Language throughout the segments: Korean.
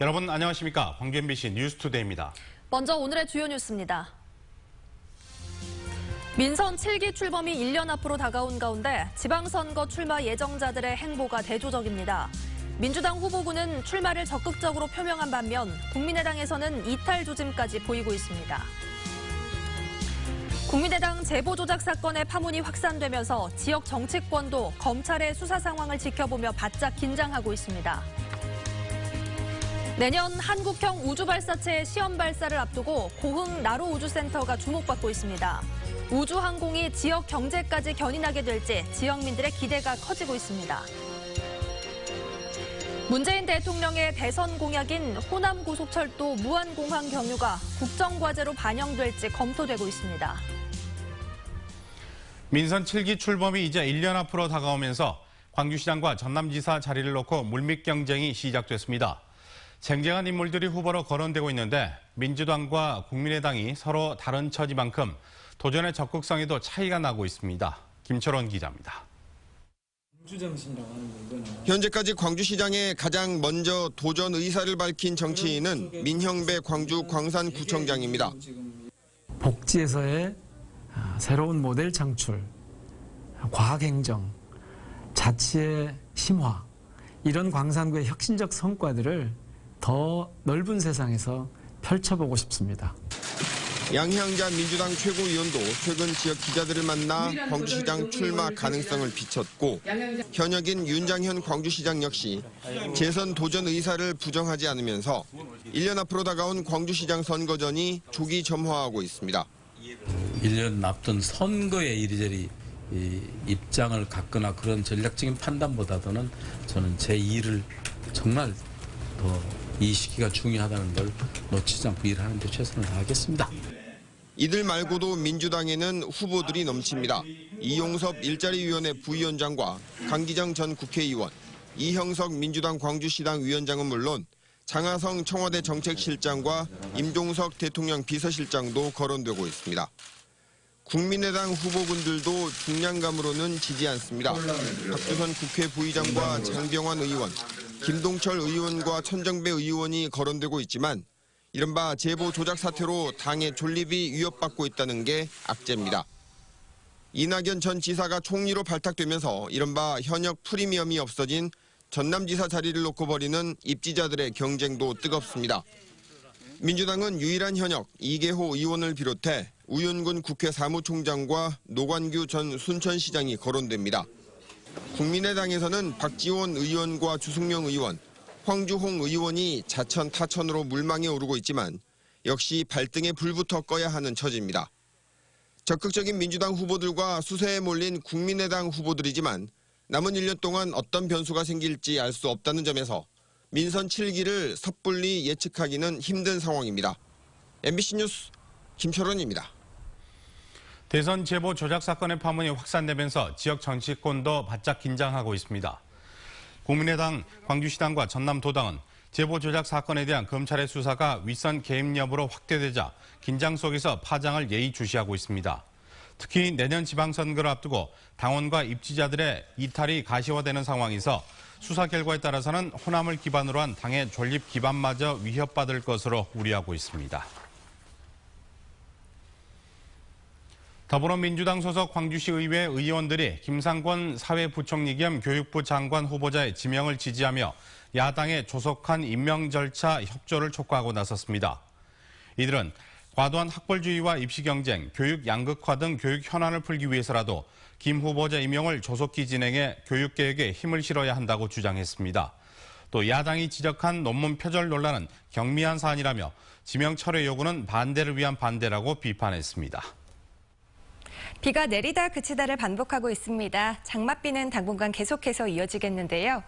여러분 안녕하십니까? 광주 MBC 뉴스투데이입니다. 먼저 오늘의 주요 뉴스입니다. 민선 7기 출범이 1년 앞으로 다가온 가운데 지방선거 출마 예정자들의 행보가 대조적입니다. 민주당 후보군은 출마를 적극적으로 표명한 반면 국민의당에서는 이탈 조짐까지 보이고 있습니다. 국민의당 제보 조작 사건의 파문이 확산되면서 지역 정치권도 검찰의 수사 상황을 지켜보며 바짝 긴장하고 있습니다. 내년 한국형 우주발사체의 시험 발사를 앞두고 고흥 나로우주센터가 주목받고 있습니다. 우주항공이 지역 경제까지 견인하게 될지 지역민들의 기대가 커지고 있습니다. 문재인 대통령의 대선 공약인 호남고속철도 무한공항 경유가 국정과제로 반영될지 검토되고 있습니다. 민선 7기 출범이 이제 1년 앞으로 다가오면서 광주시장과 전남지사 자리를 놓고 물밑 경쟁이 시작됐습니다. 쟁쟁한 인물들이 후보로 거론되고 있는데 민주당과 국민의당이 서로 다른 처지만큼 도전의 적극성에도 차이가 나고 있습니다. 김철원 기자입니다. 현재까지 광주시장에 가장 먼저 도전 의사를 밝힌 정치인은 민형배 광주 광산구청장입니다. 복지에서의 새로운 모델 창출, 과학행정, 자치의 심화, 이런 광산구의 혁신적 성과들을 더 넓은 세상에서 펼쳐보고 싶습니다. 양향자 민주당 최고위원도 최근 지역 기자들을 만나 광주시장 출마 가능성을 비췄고 현역인 윤장현 광주시장 역시 재선 도전 의사를 부정하지 않으면서 1년 앞으로 다가온 광주시장 선거전이 조기 점화하고 있습니다. 1년 앞둔 선거에 이리저리 입장을 갖거나 그런 전략적인 판단보다는 저는 제 일을 정말 더 이 시기가 중요하다는 걸 놓치지 않고 일하는 데 최선을 다하겠습니다. 이들 말고도 민주당에는 후보들이 넘칩니다. 이용섭 일자리위원회 부위원장과 강기정 전 국회의원, 이형석 민주당 광주시당 위원장은 물론 장하성 청와대 정책실장과 임종석 대통령 비서실장도 거론되고 있습니다. 국민의당 후보군들도 중량감으로는 지지 않습니다. 박주선 국회 부의장과 장병환 의원, 김동철 의원과 천정배 의원이 거론되고 있지만 이른바 제보 조작 사태로 당의 존립이 위협받고 있다는 게 악재입니다. 이낙연 전 지사가 총리로 발탁되면서 이른바 현역 프리미엄이 없어진 전남지사 자리를 놓고 벌이는 입지자들의 경쟁도 뜨겁습니다. 민주당은 유일한 현역 이계호 의원을 비롯해 우윤근 국회 사무총장과 노관규 전 순천시장이 거론됩니다. 국민의당에서는 박지원 의원과 주승용 의원, 황주홍 의원이 자천 타천으로 물망에 오르고 있지만 역시 발등에 불부터 꺼야 하는 처지입니다. 적극적인 민주당 후보들과 수세에 몰린 국민의당 후보들이지만 남은 1년 동안 어떤 변수가 생길지 알 수 없다는 점에서 민선 7기를 섣불리 예측하기는 힘든 상황입니다. MBC 뉴스 김철원입니다. 대선 제보 조작 사건의 파문이 확산되면서 지역 정치권도 바짝 긴장하고 있습니다. 국민의당, 광주시당과 전남도당은 제보 조작 사건에 대한 검찰의 수사가 윗선 개입 여부로 확대되자 긴장 속에서 파장을 예의주시하고 있습니다. 특히 내년 지방선거를 앞두고 당원과 입지자들의 이탈이 가시화되는 상황에서 수사 결과에 따라서는 호남을 기반으로 한 당의 존립 기반마저 위협받을 것으로 우려하고 있습니다. 더불어민주당 소속 광주시 의회 의원들이 김상권 사회부총리 겸 교육부 장관 후보자의 지명을 지지하며 야당의 조속한 임명 절차 협조를 촉구하고 나섰습니다. 이들은 과도한 학벌주의와 입시 경쟁, 교육 양극화 등 교육 현안을 풀기 위해서라도 김 후보자 임명을 조속히 진행해 교육개혁에 힘을 실어야 한다고 주장했습니다. 또 야당이 지적한 논문 표절 논란은 경미한 사안이라며 지명 철회 요구는 반대를 위한 반대라고 비판했습니다. 비가 내리다 그치다를 반복하고 있습니다. 장맛비는 당분간 계속해서 이어지겠는데요.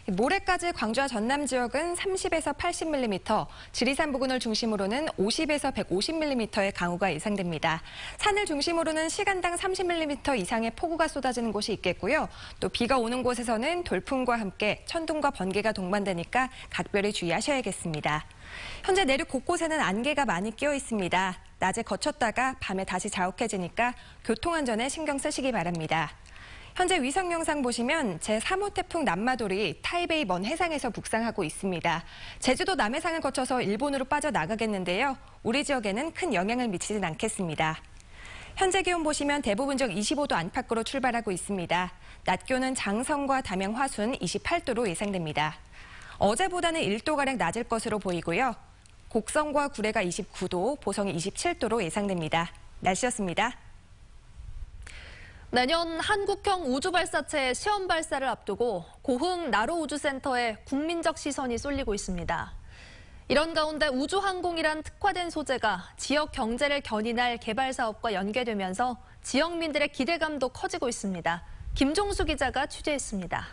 모레까지 광주와 전남 지역은 30에서 80mm, 지리산 부근을 중심으로는 50에서 150mm의 강우가 예상됩니다. 산을 중심으로는 시간당 30mm 이상의 폭우가 쏟아지는 곳이 있겠고요. 또 비가 오는 곳에서는 돌풍과 함께 천둥과 번개가 동반되니까 각별히 주의하셔야겠습니다. 현재 내륙 곳곳에는 안개가 많이 끼어 있습니다. 낮에 거쳤다가 밤에 다시 자욱해지니까 교통안전에 신경 쓰시기 바랍니다. 현재 위성 영상 보시면 제3호 태풍 남마돌이 타이베이 먼 해상에서 북상하고 있습니다. 제주도 남해상을 거쳐서 일본으로 빠져나가겠는데요. 우리 지역에는 큰 영향을 미치진 않겠습니다. 현재 기온 보시면 대부분적 25도 안팎으로 출발하고 있습니다. 낮 기온은 장성과 담양, 화순 28도로 예상됩니다. 어제보다는 1도가량 낮을 것으로 보이고요. 곡성과 구례가 29도, 보성이 27도로 예상됩니다. 날씨였습니다. 내년 한국형 우주발사체 시험 발사를 앞두고 고흥 나로우주센터에 국민적 시선이 쏠리고 있습니다. 이런 가운데 우주항공이란 특화된 소재가 지역 경제를 견인할 개발 사업과 연계되면서 지역민들의 기대감도 커지고 있습니다. 김종수 기자가 취재했습니다.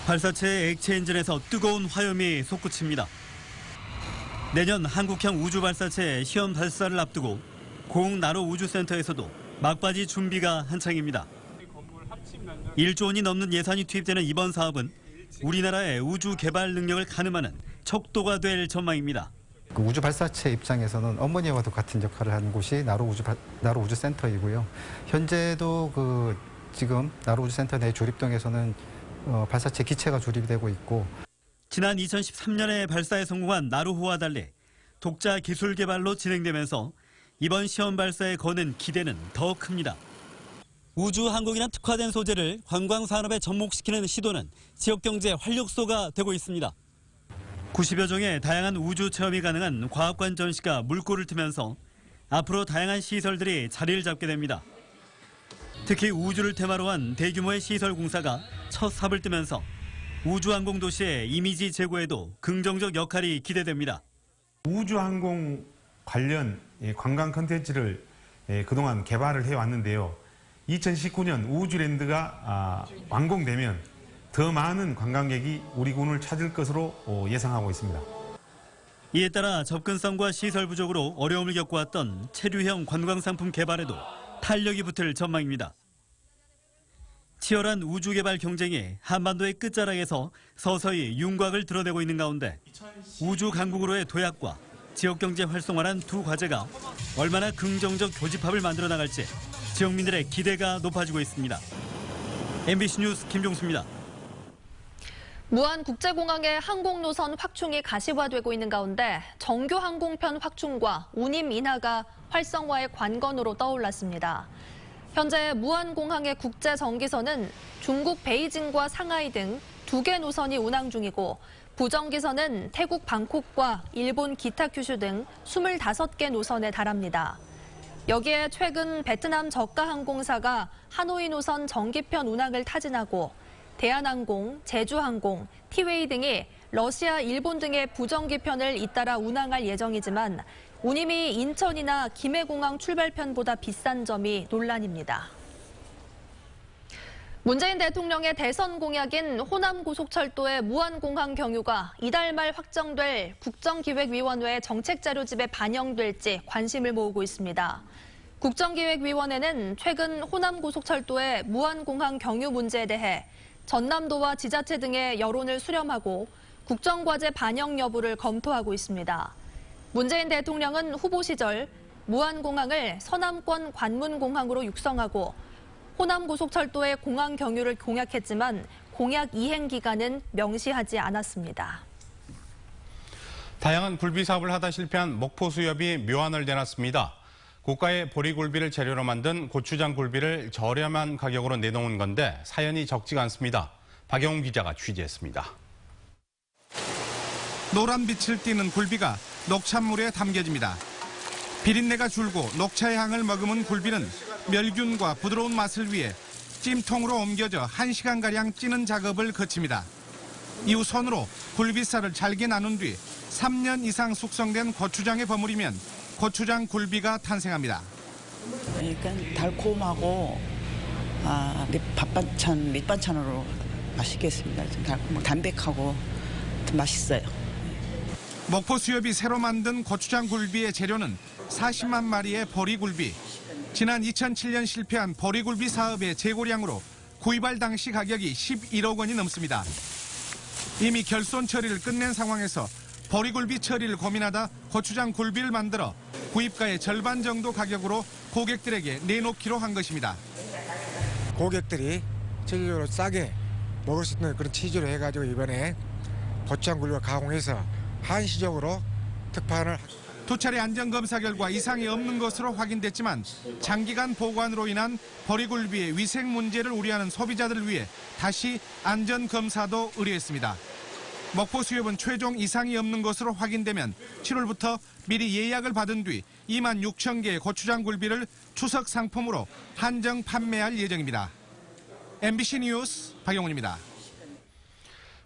발사체의 액체 엔진에서 뜨거운 화염이 솟구칩니다. 내년 한국형 우주발사체 시험 발사를 앞두고 고흥 나로우주센터에서도 막바지 준비가 한창입니다. 1조 원이 넘는 예산이 투입되는 이번 사업은 우리나라의 우주 개발 능력을 가늠하는 척도가 될 전망입니다. 우주 발사체 입장에서는 어머니와도 같은 역할을 하는 곳이 나로우주센터이고요. 현재도 지금 나로우주센터 내 조립동에서는 발사체 기체가 조립이 되고 있고, 지난 2013년에 발사에 성공한 나로호와 달리 독자 기술 개발로 진행되면서 이번 시험 발사에 거는 기대는 더 큽니다. 우주항공이란 특화된 소재를 관광산업에 접목시키는 시도는 지역경제 활력소가 되고 있습니다. 90여 종의 다양한 우주 체험이 가능한 과학관 전시가 물꼬를 트면서 앞으로 다양한 시설들이 자리를 잡게 됩니다. 특히 우주를 테마로 한 대규모의 시설 공사가 첫 삽을 뜨면서 우주항공 도시의 이미지 제고에도 긍정적 역할이 기대됩니다. 우주항공 관련 관광 콘텐츠를 그동안 개발을 해왔는데요. 2019년 우주랜드가 완공되면 더 많은 관광객이 우리 군을 찾을 것으로 예상하고 있습니다. 이에 따라 접근성과 시설 부족으로 어려움을 겪어왔던 체류형 관광상품 개발에도 탄력이 붙을 전망입니다. 치열한 우주 개발 경쟁이 한반도의 끝자락에서 서서히 윤곽을 드러내고 있는 가운데 우주 강국으로의 도약과 지역경제 활성화란 두 과제가 얼마나 긍정적 교집합을 만들어 나갈지 지역민들의 기대가 높아지고 있습니다. MBC 뉴스 김종수입니다. 무안국제공항의 항공노선 확충이 가시화되고 있는 가운데 정교 항공편 확충과 운임 인하가 활성화의 관건으로 떠올랐습니다. 현재 무안공항의 국제정기선은 중국 베이징과 상하이 등 2개 노선이 운항 중이고 부정기선은 태국 방콕과 일본 기타 큐슈 등 25개 노선에 달합니다. 여기에 최근 베트남 저가항공사가 하노이 노선 정기편 운항을 타진하고 대한항공, 제주항공, 티웨이 등이 러시아, 일본 등의 부정기편을 잇따라 운항할 예정이지만 운임이 인천이나 김해공항 출발편보다 비싼 점이 논란입니다. 문재인 대통령의 대선 공약인 호남고속철도의 무안공항 경유가 이달 말 확정될 국정기획위원회 정책자료집에 반영될지 관심을 모으고 있습니다. 국정기획위원회는 최근 호남고속철도의 무안공항 경유 문제에 대해 전남도와 지자체 등의 여론을 수렴하고 국정과제 반영 여부를 검토하고 있습니다. 문재인 대통령은 후보 시절 무안공항을 서남권 관문공항으로 육성하고 호남고속철도의 공항 경유를 공약했지만 공약 이행 기간은 명시하지 않았습니다. 다양한 굴비 사업을 하다 실패한 목포수협이 묘안을 내놨습니다. 고가의 보리굴비를 재료로 만든 고추장 굴비를 저렴한 가격으로 내놓은 건데 사연이 적지가 않습니다. 박영웅 기자가 취재했습니다. 노란 빛을 띠는 굴비가 녹찬물에 담겨집니다. 비린내가 줄고 녹차의 향을 머금은 굴비는 멸균과 부드러운 맛을 위해 찜통으로 옮겨져 1시간가량 찌는 작업을 거칩니다. 이후 손으로 굴비살을 잘게 나눈 뒤 3년 이상 숙성된 고추장에 버무리면 고추장 굴비가 탄생합니다. 그러니까 달콤하고 밑반찬으로 맛있겠습니다. 좀 달콤하고 담백하고 좀 맛있어요. 목포 수협이 새로 만든 고추장 굴비의 재료는 40만 마리의 보리굴비. 지난 2007년 실패한 보리굴비 사업의 재고량으로 구입할 당시 가격이 11억 원이 넘습니다. 이미 결손 처리를 끝낸 상황에서 보리굴비 처리를 고민하다 고추장 굴비를 만들어 구입가의 절반 정도 가격으로 고객들에게 내놓기로 한 것입니다. 고객들이 실질적으로 싸게 먹을 수 있는 그런 취지로 해가지고 이번에 고추장 굴비를 가공해서 한시적으로 특판을. 두 차례 안전검사 결과 이상이 없는 것으로 확인됐지만 장기간 보관으로 인한 버리굴비의 위생 문제를 우려하는 소비자들을 위해 다시 안전검사도 의뢰했습니다. 먹보 수협은 최종 이상이 없는 것으로 확인되면 7월부터 미리 예약을 받은 뒤 2만 6천 개의 고추장 굴비를 추석 상품으로 한정 판매할 예정입니다. MBC 뉴스 박영훈입니다.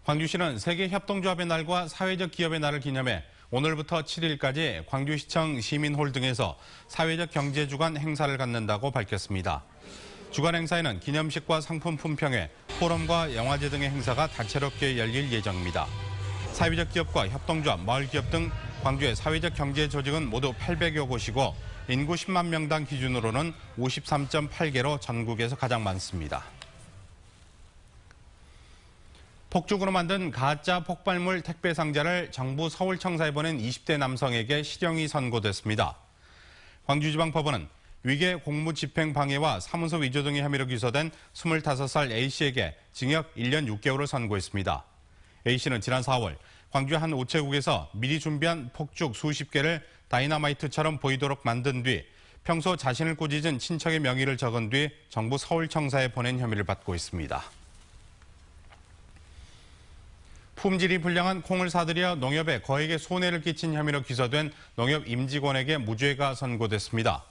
광주시는 세계협동조합의 날과 사회적 기업의 날을 기념해 오늘부터 7일까지 광주시청 시민홀 등에서 사회적 경제주간 행사를 갖는다고 밝혔습니다. 주간 행사에는 기념식과 상품 품평회, 포럼과 영화제 등의 행사가 다채롭게 열릴 예정입니다. 사회적 기업과 협동조합, 마을기업 등 광주의 사회적 경제 조직은 모두 800여 곳이고 인구 10만 명당 기준으로는 53.8개로 전국에서 가장 많습니다. 폭죽으로 만든 가짜 폭발물 택배 상자를 정부 서울청사에 보낸 20대 남성에게 실형이 선고됐습니다. 광주지방법원은 위계 공무집행 방해와 사무소 위조 등의 혐의로 기소된 25살 A씨에게 징역 1년 6개월을 선고했습니다. A씨는 지난 4월 광주 한 우체국에서 미리 준비한 폭죽 수십 개를 다이너마이트처럼 보이도록 만든 뒤 평소 자신을 꾸짖은 친척의 명의를 적은 뒤 정부 서울청사에 보낸 혐의를 받고 있습니다. 품질이 불량한 콩을 사들여 농협에 거액의 손해를 끼친 혐의로 기소된 농협 임직원에게 무죄가 선고됐습니다.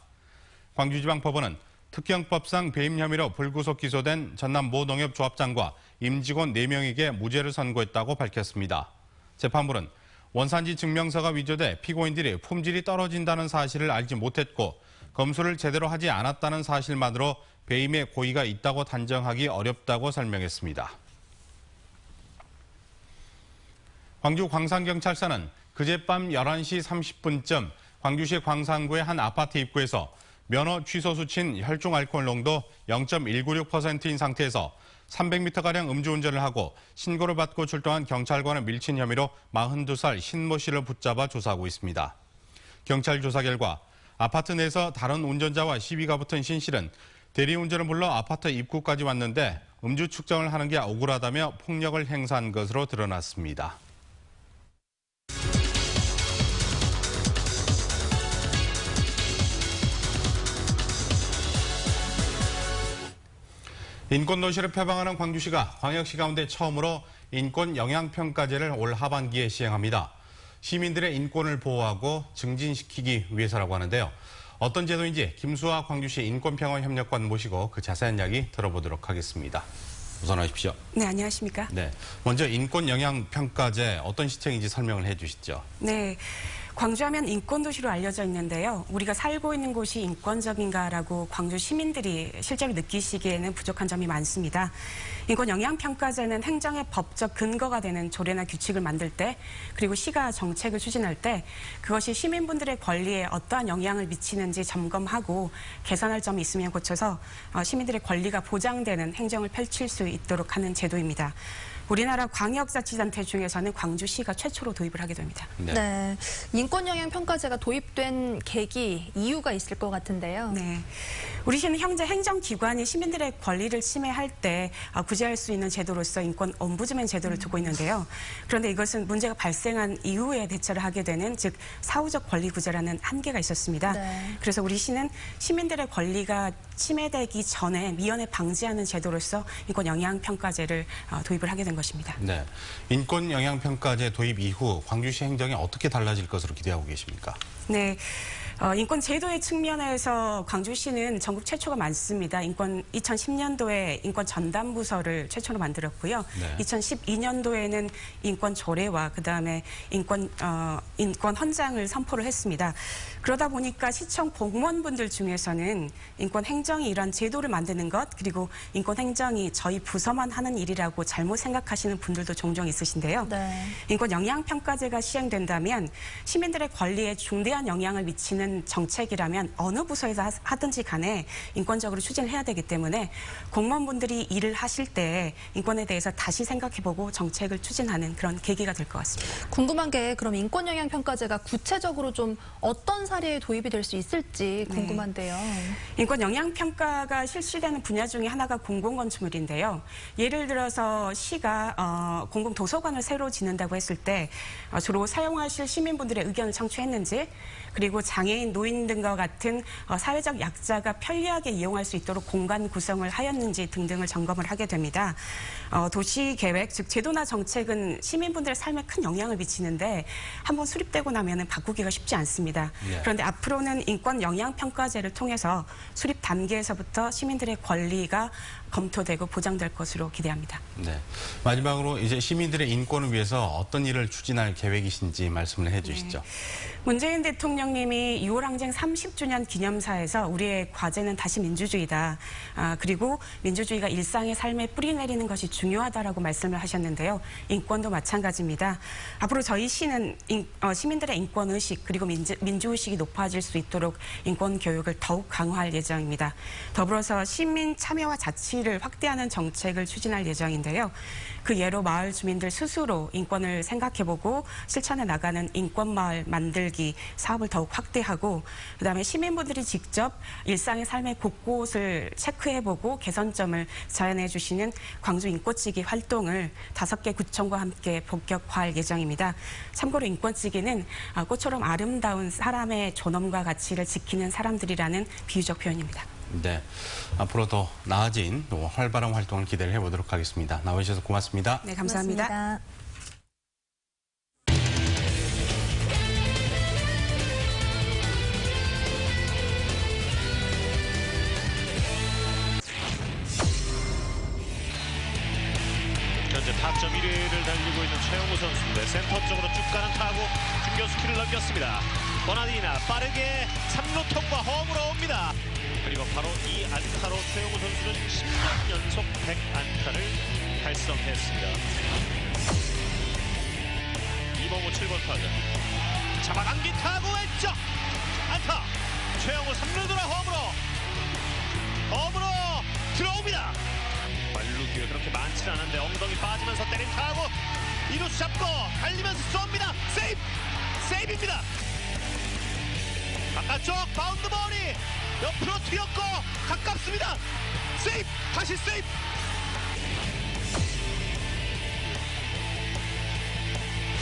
광주지방법원은 특경법상 배임 혐의로 불구속 기소된 전남 모 농협조합장과 임직원 4명에게 무죄를 선고했다고 밝혔습니다. 재판부는 원산지 증명서가 위조돼 피고인들이 품질이 떨어진다는 사실을 알지 못했고 검수를 제대로 하지 않았다는 사실만으로 배임의 고의가 있다고 단정하기 어렵다고 설명했습니다. 광주 광산경찰서는 그젯밤 11시 30분쯤 광주시 광산구의 한 아파트 입구에서 면허 취소 수치인 혈중 알코올 농도 0.196%인 상태에서 300m가량 음주운전을 하고 신고를 받고 출동한 경찰관을 밀친 혐의로 42살 신모 씨를 붙잡아 조사하고 있습니다. 경찰 조사 결과 아파트 내에서 다른 운전자와 시비가 붙은 신 씨는 대리운전을 불러 아파트 입구까지 왔는데 음주 측정을 하는 게 억울하다며 폭력을 행사한 것으로 드러났습니다. 인권도시를 표방하는 광주시가 광역시 가운데 처음으로 인권 영향평가제를 올 하반기에 시행합니다. 시민들의 인권을 보호하고 증진시키기 위해서라고 하는데요. 어떤 제도인지 김수아 광주시 인권평화협력관 모시고 그 자세한 이야기 들어보도록 하겠습니다. 어서 나오십시오. 네, 안녕하십니까? 네, 먼저 인권영향평가제 어떤 시책인지 설명을 해주시죠. 네. 광주하면 인권도시로 알려져 있는데요. 우리가 살고 있는 곳이 인권적인가라고 광주 시민들이 실제로 느끼시기에는 부족한 점이 많습니다. 인권영향평가제는 행정의 법적 근거가 되는 조례나 규칙을 만들 때 그리고 시가 정책을 추진할 때 그것이 시민분들의 권리에 어떠한 영향을 미치는지 점검하고 개선할 점이 있으면 고쳐서 시민들의 권리가 보장되는 행정을 펼칠 수 있도록 하는 제도입니다. 우리나라 광역자치단체 중에서는 광주시가 최초로 도입을 하게 됩니다. 네, 인권영향평가제가 도입된 계기, 이유가 있을 것 같은데요. 네, 우리 시는 현재 행정기관이 시민들의 권리를 침해할 때 구제할 수 있는 제도로서 인권 옴부즈맨 제도를 두고 있는데요. 그런데 이것은 문제가 발생한 이후에 대처를 하게 되는 즉 사후적 권리 구제라는 한계가 있었습니다. 네. 그래서 우리 시는 시민들의 권리가 침해되기 전에 미연에 방지하는 제도로서 인권영향평가제를 도입을 하게 된 것입니다. 네, 인권영향평가제 도입 이후 광주시 행정이 어떻게 달라질 것으로 기대하고 계십니까? 네. 인권 제도의 측면에서 광주시는 전국 최초가 많습니다. 2010년도에 인권 전담부서를 최초로 만들었고요. 네. 2012년도에는 인권 조례와 그다음에 인권 헌장을 선포를 했습니다. 그러다 보니까 시청 공무원분들 중에서는 인권 행정이 이런 제도를 만드는 것 그리고 인권 행정이 저희 부서만 하는 일이라고 잘못 생각하는 생각하시는 분들도 종종 있으신데요. 네. 인권 영향평가제가 시행된다면 시민들의 권리에 중대한 영향을 미치는 정책이라면 어느 부서에서 하든지 간에 인권적으로 추진을 해야 되기 때문에 공무원분들이 일을 하실 때 인권에 대해서 다시 생각해보고 정책을 추진하는 그런 계기가 될 것 같습니다. 궁금한 게 그럼 인권영향평가제가 구체적으로 좀 어떤 사례에 도입이 될 수 있을지 궁금한데요. 인권 영향평가가 실시되는 분야 중에 하나가 공공건축물인데요. 예를 들어서 시가 공공도서관을 새로 짓는다고 했을 때 주로 사용하실 시민분들의 의견을 청취했는지, 그리고 장애인, 노인 등과 같은 사회적 약자가 편리하게 이용할 수 있도록 공간 구성을 하였는지 등등을 점검을 하게 됩니다. 도시계획, 즉 제도나 정책은 시민분들의 삶에 큰 영향을 미치는데 한번 수립되고 나면 바꾸기가 쉽지 않습니다. 네. 그런데 앞으로는 인권 영향평가제를 통해서 수립 단계에서부터 시민들의 권리가 검토되고 보장될 것으로 기대합니다. 네. 마지막으로 이제 시민들의 인권을 위해서 어떤 일을 추진할 계획이신지 말씀을 해주시죠. 문재인 대통령님이 6월 항쟁 30주년 기념사에서 우리의 과제는 다시 민주주의다. 그리고 민주주의가 일상의 삶에 뿌리내리는 것이 중요하다라고 말씀을 하셨는데요. 인권도 마찬가지입니다. 앞으로 저희 시는 시민들의 인권의식 그리고 민주의식이 높아질 수 있도록 인권 교육을 더욱 강화할 예정입니다. 더불어서 시민 참여와 자치를 확대하는 정책을 추진할 예정인데요. 그 예로 마을 주민들 스스로 인권을 생각해보고 실천해 나가는 인권마을 만들기 사업을 더욱 확대하고, 그다음에 시민분들이 직접 일상의 삶의 곳곳을 체크해보고 개선점을 자연해 주시는 광주 인권지기 활동을 5개 구청과 함께 본격화할 예정입니다. 참고로 인권지기는 꽃처럼 아름다운 사람의 존엄과 가치를 지키는 사람들이라는 비유적 표현입니다. 네. 앞으로 더 나아진 또 활발한 활동을 기대를 해보도록 하겠습니다. 나와주셔서 고맙습니다. 네, 감사합니다. 고맙습니다. 현재 타점 1위를 달리고 있는 최영우 선수인데 센터 쪽으로 쭉 가는 타구 중견수 키를 넘겼습니다. 버나디나 빠르게 3루 통과 홈으로 옵니다. 그리고 바로 이 안타로 최영우 선수는 10년 연속 100안타를 달성했습니다. 이범호 7번 타자 잡아당긴 타구 왼쪽 안타. 최영우 3루 돌아 홈으로 들어옵니다. 말루기가 그렇게 많진 않은데 엉덩이 빠지면서 때린 타구 이루수 잡고 달리면서 쏩니다. 세이브입니다. 바깥쪽 바운드 볼이 옆으로 튀었고 가깝습니다. 세이브, 다시 세이브.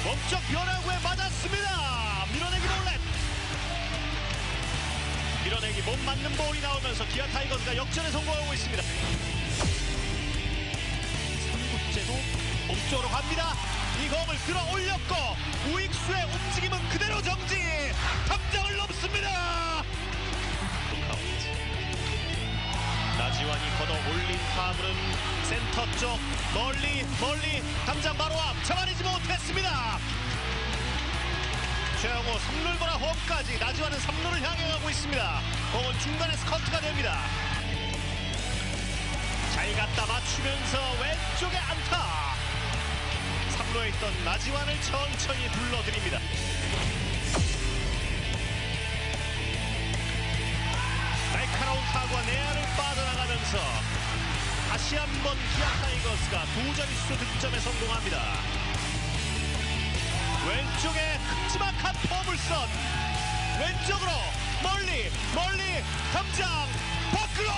몸쪽 변화구에 맞았습니다. 밀어내기 볼넷. 밀어내기 못 맞는 볼이 나오면서 기아 타이거즈가 역전에 성공하고 있습니다. 3구째도 몸쪽으로 갑니다. 이 공을 들어 올렸고 우익수의 움직임은 그대로 정지. 탐장을 넘습니다. 나지완이 걷어 올린 타구는 센터 쪽 멀리 탐장 바로 앞 잡아내지 못했습니다. 최영호 3루를 돌아 홈까지. 나지완은 3루를 향해 가고 있습니다. 공은 중간에서 커트가 됩니다. 잘 갖다 맞추면서 왼쪽에 안타. 3루에 있던 나지완을 천천히 불러드립니다. 날카로운 타구와 내야를 빠져나가면서 다시 한번 기아 타이거스가 2자릿수 득점에 성공합니다. 왼쪽에 큼지막한 포물선. 왼쪽으로 멀리 탐장 밖으로.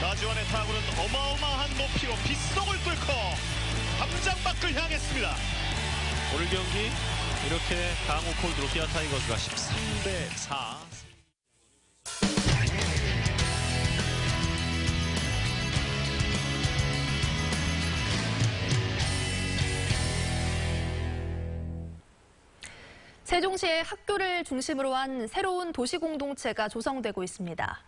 나지완의 타구는 어마어마한 높이로 빗속을 뚫고 탐장 밖을 향했습니다. 오늘 경기 이렇게 강호 콜드로 기아 타이거스가 13대4. 세종시의 학교를 중심으로 한 새로운 도시공동체가 조성되고 있습니다.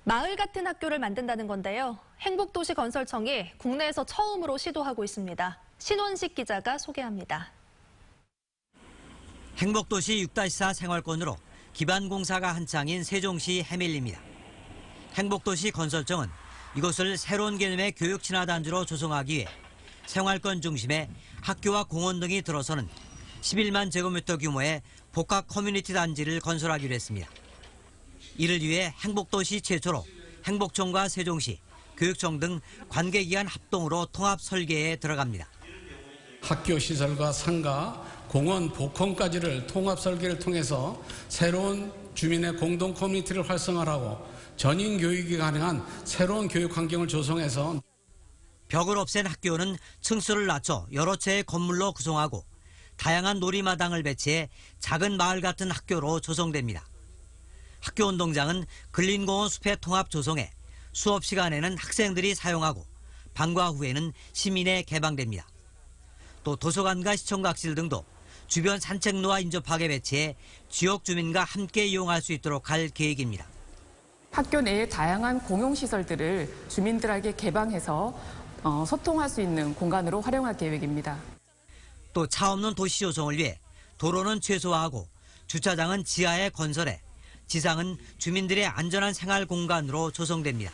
마을 같은 학교를 만든다는 건데요. 행복도시건설청이 국내에서 처음으로 시도하고 있습니다. 신원식 기자가 소개합니다. 행복도시 6-4 생활권으로 기반 공사가 한창인 세종시 해밀리입니다. 행복도시 건설청은 이곳을 새로운 개념의 교육 친화 단지로 조성하기 위해 생활권 중심의 학교와 공원 등이 들어서는 11만 제곱미터 규모의 복합 커뮤니티 단지를 건설하기로 했습니다. 이를 위해 행복도시 최초로 행복청과 세종시, 교육청 등 관계기관 합동으로 통합 설계에 들어갑니다. 학교 시설과 상가, 공원, 복권까지를 통합 설계를 통해서 새로운 주민의 공동 커뮤니티를 활성화하고 전인 교육이 가능한 새로운 교육 환경을 조성해서 벽을 없앤 학교는 층수를 낮춰 여러 채의 건물로 구성하고 다양한 놀이마당을 배치해 작은 마을 같은 학교로 조성됩니다. 학교 운동장은 근린공원 숲에 통합 조성해 수업 시간에는 학생들이 사용하고 방과 후에는 시민에 개방됩니다. 또 도서관과 시청각실 등도 주변 산책로와 인접하게 배치해 지역 주민과 함께 이용할 수 있도록 할 계획입니다. 학교 내에 다양한 공용시설들을 주민들에게 개방해서 소통할 수 있는 공간으로 활용할 계획입니다. 또 차 없는 도시 조성을 위해 도로는 최소화하고 주차장은 지하에 건설해 지상은 주민들의 안전한 생활 공간으로 조성됩니다.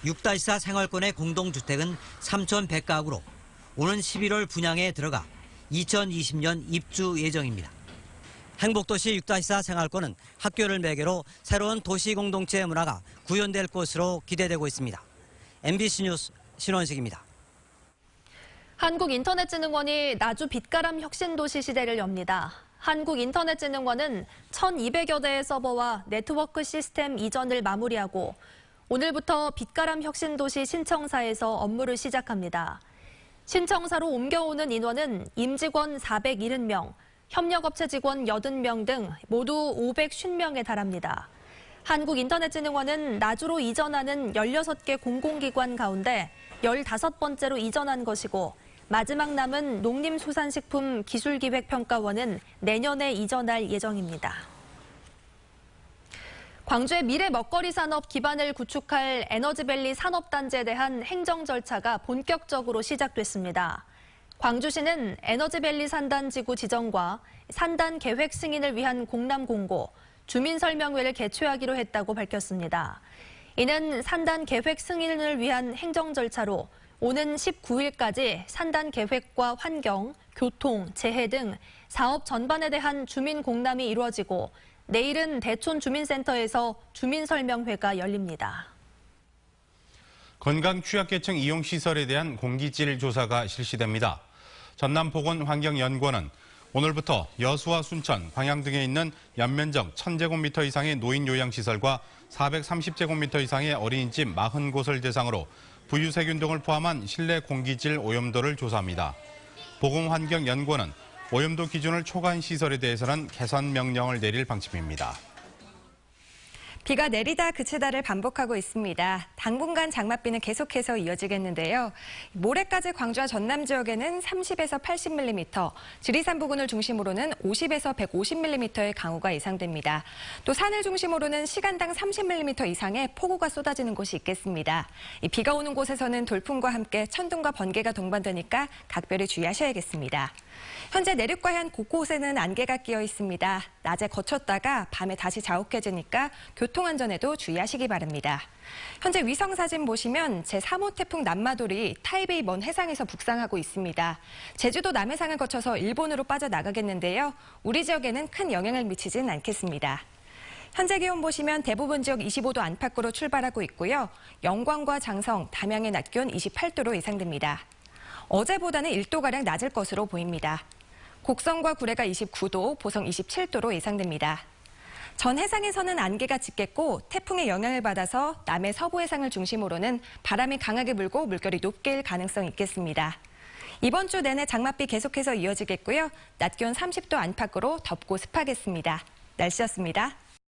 6-4 생활권의 공동주택은 3,100가구로 오는 11월 분양에 들어가 2020년 입주 예정입니다. 행복도시 6-4 생활권은 학교를 매개로 새로운 도시 공동체 문화가 구현될 것으로 기대되고 있습니다. MBC 뉴스 신원식입니다. 한국인터넷진흥원이 나주 빛가람 혁신도시 시대를 엽니다. 한국인터넷진흥원은 1,200여 대의 서버와 네트워크 시스템 이전을 마무리하고 오늘부터 빛가람 혁신도시 신청사에서 업무를 시작합니다. 신청사로 옮겨오는 인원은 임직원 470명, 협력업체 직원 80명 등 모두 550명에 달합니다. 한국인터넷진흥원은 나주로 이전하는 16개 공공기관 가운데 15번째로 이전한 것이고 마지막 남은 농림수산식품 기술기획평가원은 내년에 이전할 예정입니다. 광주의 미래 먹거리 산업 기반을 구축할 에너지밸리 산업단지에 대한 행정 절차가 본격적으로 시작됐습니다. 광주시는 에너지밸리 산단지구 지정과 산단 계획 승인을 위한 공람 공고, 주민설명회를 개최하기로 했다고 밝혔습니다. 이는 산단 계획 승인을 위한 행정 절차로 오는 19일까지 산단 계획과 환경, 교통, 재해 등 사업 전반에 대한 주민 공람이 이루어지고 내일은 대촌 주민센터에서 주민설명회가 열립니다. 건강 취약계층 이용시설에 대한 공기질 조사가 실시됩니다. 전남보건환경연구원은 오늘부터 여수와 순천, 광양 등에 있는 연면적 1,000제곱미터 이상의 노인 요양시설과 430제곱미터 이상의 어린이집 40곳을 대상으로 부유세균 등을 포함한 실내 공기질 오염도를 조사합니다. 보건환경연구원은 오염도 기준을 초과한 시설에 대해서는 개선 명령을 내릴 방침입니다. 비가 내리다 그치다를 반복하고 있습니다. 당분간 장맛비는 계속해서 이어지겠는데요. 모레까지 광주와 전남 지역에는 30에서 80mm, 지리산 부근을 중심으로는 50에서 150mm의 강우가 예상됩니다. 또 산을 중심으로는 시간당 30mm 이상의 폭우가 쏟아지는 곳이 있겠습니다. 비가 오는 곳에서는 돌풍과 함께 천둥과 번개가 동반되니까 각별히 주의하셔야겠습니다. 현재 내륙과 해안 곳곳에는 안개가 끼어 있습니다. 낮에 거쳤다가 밤에 다시 자욱해지니까 교통안전에도 주의하시기 바랍니다. 현재 위성사진 보시면 제3호 태풍 남마돌이 타이베이 먼 해상에서 북상하고 있습니다. 제주도 남해상을 거쳐서 일본으로 빠져나가겠는데요. 우리 지역에는 큰 영향을 미치진 않겠습니다. 현재 기온 보시면 대부분 지역 25도 안팎으로 출발하고 있고요. 영광과 장성, 담양의 낮 기온 28도로 예상됩니다. 어제보다는 1도가량 낮을 것으로 보입니다. 곡성과 구례가 29도, 보성 27도로 예상됩니다. 전 해상에서는 안개가 짙겠고 태풍의 영향을 받아서 남해 서부 해상을 중심으로는 바람이 강하게 불고 물결이 높게 일 가능성이 있겠습니다. 이번 주 내내 장맛비 계속해서 이어지겠고요. 낮 기온 30도 안팎으로 덥고 습하겠습니다. 날씨였습니다.